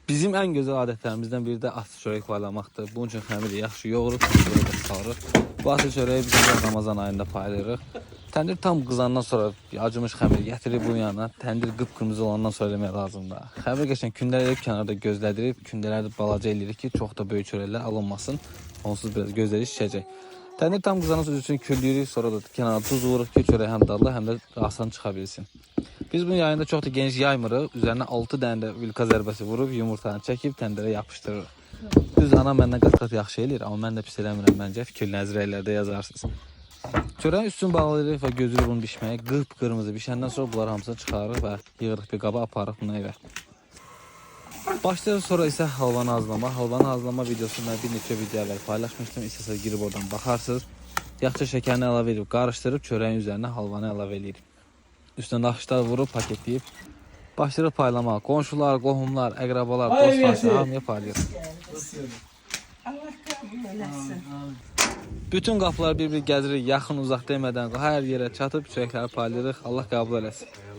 Bizim ən gözəl adətlərimizdən biri də asıl çörək paylamaqdır. Bunun üçün xəmiri yaxşı yoğurup çörəyə salırıq. Bu asıl çörəyi biz Ramazan ayında paylayırıq. Təndir tam qızandan sonra acımış xəmir gətirib bunun yanına. Təndir qıpqırmızı olandan sonra eləmək lazımdır. Xəmir geçən kündələr eləyib kənarda gözlədirib, kündələri balaca eləyirik ki, çox da böyük çörəklər alınmasın. Onsuz biraz gözləri şişəcək. Təndir tam qızandan sonra üçün küllüyürük, sonra da kənara tuz vururuq ki, çörək həm dadlı, həm də asan çıxa bilsin. Biz bunun yayında çox da geniş yaymırıq. Üzərinə 6 dənə də vilka zərbəsi vurub yumurtanı çəkib təndirə yapışdırırıq. Düz ana məndən qat-qat yaxşı eləyir, amma mən də pis eləmirəm məncə. Fikir nəzirələrdə yazarsınız. Çörəyin üstünü bağlayırıq və gözləyirıq bunun bişməyə. Qıpqırmızı bişəndən sonra bunları hamısını çıxarırıq və yığırıq bir qaba, aparırıq bunu evə. Başlayırıq sonra isə halvanı hazırlama. Halvanı hazırlama videosunu mən bir neçə video əvvəl paylaşmışdım. İstəsəz girib oradan baxarsınız. Yaxşı şəkərini əlavə edib, qarışdırıb çörəyin üzərinə halvanı əlavə edirik. Üstünə naxışlar vurub, paketləyib başlayırıq paylamağa. Qonşular, qohumlar, əqrabalar, dostlar hamıya paylayırıq. Allah qəbul eləsin. Bütün qapıları bir-bir gəzirik, yaxın uzaq demədən hər yerə çatıb çörəkləri paylayırıq. Allah qəbul eləsin.